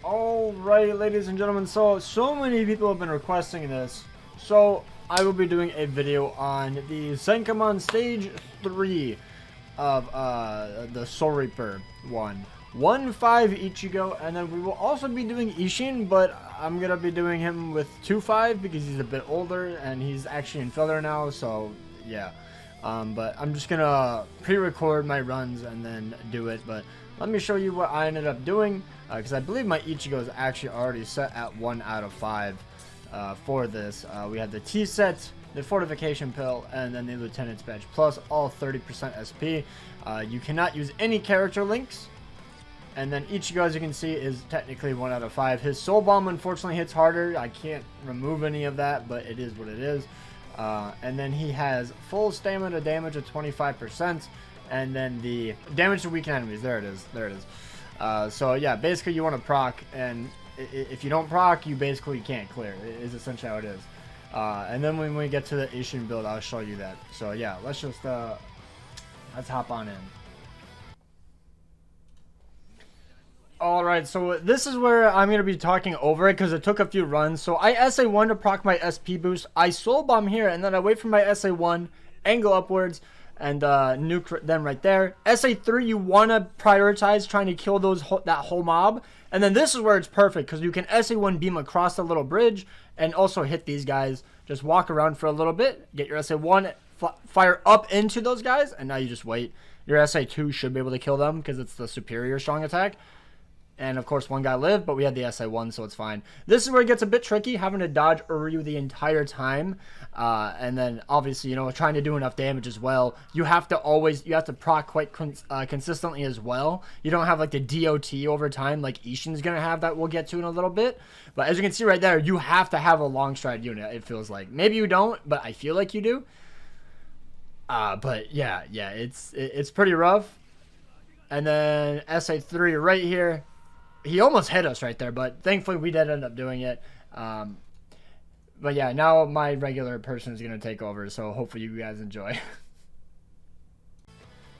Alright, ladies and gentlemen, so many people have been requesting this, so I will be doing a video on the SENKAIMON Stage 3 of the Soul Reaper one. 1-5 Ichigo, and then we will also be doing Isshin, but I'm going to be doing him with 2-5 because he's a bit older, and he's actually in filler now, so yeah. But I'm just going to pre-record my runs and then do it, but let me show you what I ended up doing, because I believe my Ichigo is actually already set at 1 out of 5 for this. We had the T set, the fortification pill, and then the lieutenant's badge, plus all 30% SP. You cannot use any character links. And then Ichigo, as you can see, is technically 1 out of 5. His soul bomb unfortunately hits harder. I can't remove any of that, but it is what it is. And then he has full stamina damage of 25%. And then the damage to weakened enemies. There it is. There it is. So yeah, basically you want to proc, and if you don't proc, you basically can't clear. It is essentially how it is. And then when we get to the Isshin build, I'll show you that. So yeah, let's hop on in. Alright, so this is where I'm going to be talking over it because it took a few runs. So I SA1 to proc my SP boost. I soul bomb here, and then I wait for my SA1, angle upwards, and nuke them right there. SA3, you want to prioritize trying to kill that whole mob. And then this is where it's perfect because you can SA1 beam across the little bridge and also hit these guys. Just walk around for a little bit, get your SA1, fire up into those guys, and now you just wait. Your SA2 should be able to kill them because it's the superior strong attack. And of course one guy lived, but we had the SA1, so it's fine. This is where it gets a bit tricky, having to dodge Uryu the entire time. And then obviously, you know, trying to do enough damage as well. You have to proc quite consistently as well. You don't have like the DOT over time like Isshin's gonna have, that we'll get to in a little bit. But as you can see right there, you have to have a long stride unit, it feels like. Maybe you don't, but I feel like you do. But yeah, it's pretty rough. And then SA3 right here. He almost hit us right there, but thankfully we did end up doing it. But yeah, now my regular person is going to take over, so hopefully you guys enjoy.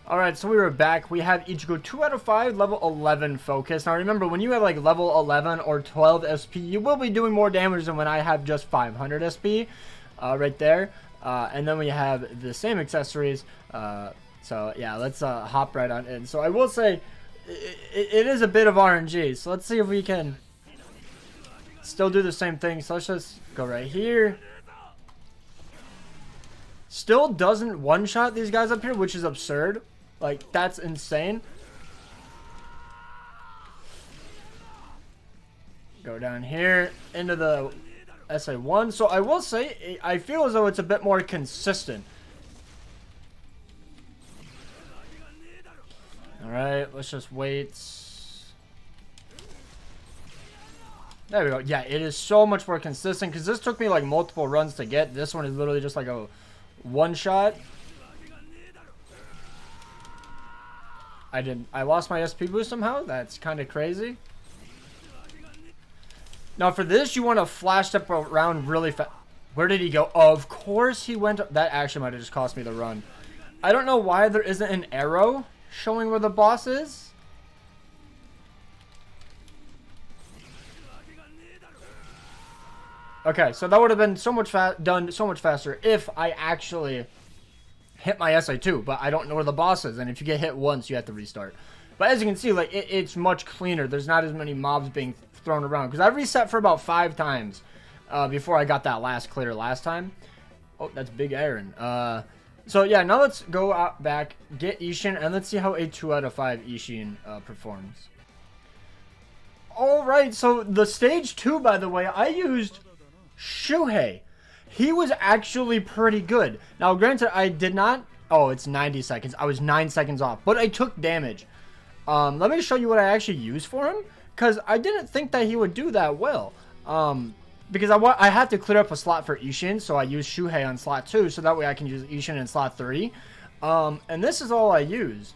Alright, so we were back. We have Ichigo 2 out of 5, level 11 focus. Now remember, when you have like level 11 or 12 SP, you will be doing more damage than when I have just 500 SP right there. And then we have the same accessories. So yeah, let's hop right on in. So I will say, it is a bit of RNG, so let's see if we can still do the same thing. So let's just go right here. Still doesn't one-shot these guys up here, which is absurd. Like, that's insane. Go down here into the SA1. So I will say, I feel as though it's a bit more consistent. Alright, let's just wait. There we go. Yeah, it is so much more consistent because this took me like multiple runs to get. This one is literally just like a one-shot. I lost my SP boost somehow. That's kind of crazy. Now for this, you want to flash step around really fast. Where did he go? Of course he went. That actually might have just cost me the run. I don't know why there isn't an arrow showing where the boss is. Okay, so that would have been so much done so much faster if I actually hit my SA2, but I don't know where the boss is, and if you get hit once, you have to restart. But as you can see, like it's much cleaner. There's not as many mobs being thrown around because I reset for about 5 times before I got that last clear last time. Oh, that's big iron. So yeah, now let's go out back, get Isshin, and let's see how a 2 out of 5 Isshin performs. Alright, so the stage 2, by the way, I used Shuhei. He was actually pretty good. Now granted, I did not... Oh, it's 90 seconds. I was 9 seconds off, but I took damage. Let me show you what I actually used for him, because I didn't think that he would do that well. Because I had to clear up a slot for Isshin, so I used Shuhei on slot 2, so that way I can use Isshin in slot 3. And this is all I used.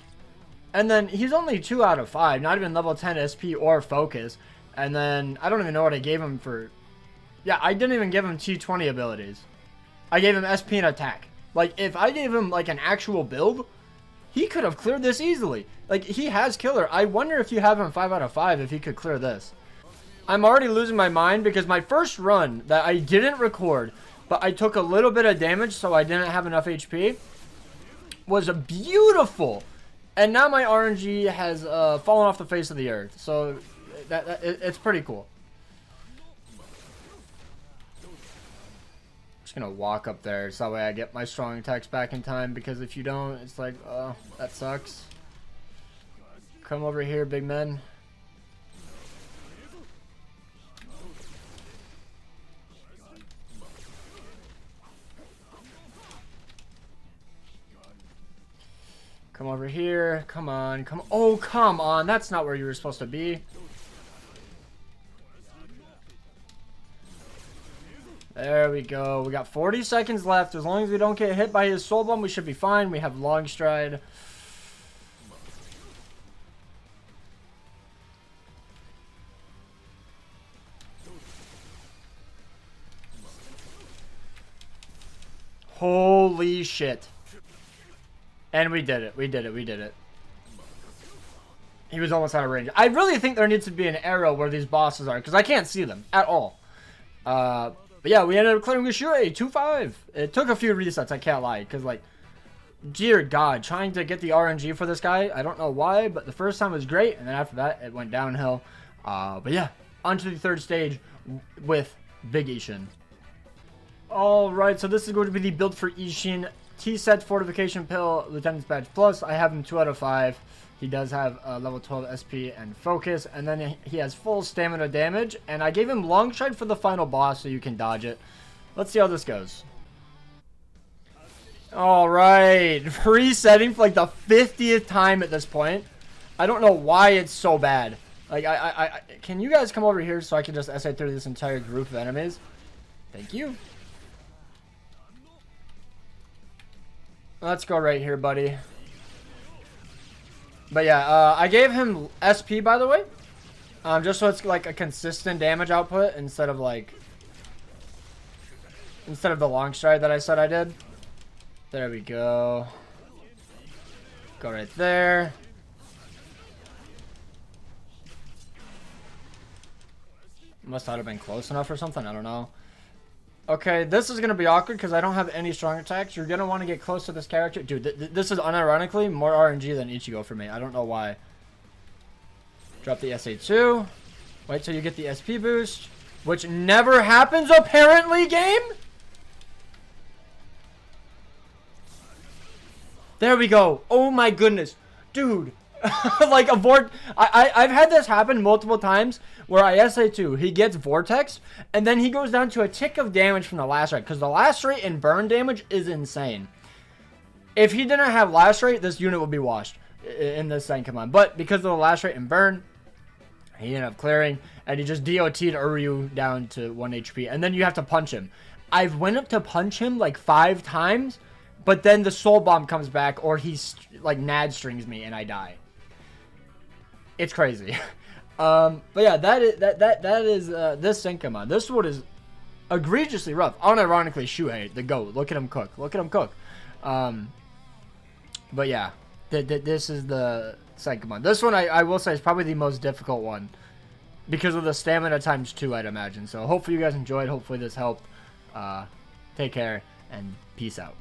And then he's only 2 out of 5, not even level 10 SP or focus. And then I don't even know what I gave him for... Yeah, I didn't even give him T20 abilities. I gave him SP and attack. Like, if I gave him like an actual build, he could have cleared this easily. Like, he has killer. I wonder if you have him 5 out of 5 if he could clear this. I'm already losing my mind because my first run that I didn't record, but I took a little bit of damage so I didn't have enough HP, was beautiful. And now my RNG has fallen off the face of the earth. So it's pretty cool. Just gonna walk up there so that way I get my strong attacks back in time, because if you don't, it's like, oh, that sucks. Come over here, big men. Come over here. Come on. Come on. Oh, come on. That's not where you were supposed to be. There we go. We got 40 seconds left. As long as we don't get hit by his soul bomb, we should be fine. We have long stride. Holy shit. And we did it. We did it. We did it. He was almost out of range. I really think there needs to be an arrow where these bosses are, because I can't see them at all. But yeah, we ended up clearing with Shuhei 2-5. It took a few resets, I can't lie, because, like, dear God, trying to get the RNG for this guy, I don't know why, but the first time was great, and then after that, it went downhill. But yeah, onto the third stage with Big Isshin. Alright, so this is going to be the build for Isshin. T-set fortification pill, Lieutenant's badge plus. I have him 2 out of 5. He does have level 12 SP and focus, and then he has full stamina damage. And I gave him long stride for the final boss so you can dodge it. Let's see how this goes. Alright, resetting for like the 50th time at this point. I don't know why it's so bad. Like, can you guys come over here so I can just SA through this entire group of enemies? Thank you. Let's go right here, buddy. But yeah, I gave him SP, by the way. Just so it's like a consistent damage output instead of like... instead of the long stride that I said I did. There we go. Go right there. Must not have been close enough or something, I don't know. Okay, this is going to be awkward because I don't have any strong attacks. You're going to want to get close to this character. Dude, this is unironically more RNG than Ichigo for me. I don't know why. Drop the SA2. Wait till you get the SP boost. Which never happens, apparently, game? There we go. Oh my goodness. Dude. Like a I've had this happen multiple times where I SA2, he gets Vortex, and then he goes down to a tick of damage from the last rate, because the last rate and burn damage is insane. If he didn't have last rate, this unit would be washed in this SENKAIMON. But because of the last rate and burn, he ended up clearing, and he just DOT'd Uryu down to 1 HP, and then you have to punch him. I've went up to punch him like 5 times, but then the soul bomb comes back, or he's like nad strings me and I die. It's crazy. But yeah, that is this SENKAIMON. This one is egregiously rough. Unironically, Shuhei, the GOAT. Look at him cook. Look at him cook. But yeah, this is the SENKAIMON. This one, I will say, is probably the most difficult one because of the stamina times 2, I'd imagine. So hopefully you guys enjoyed. Hopefully this helped. Take care and peace out.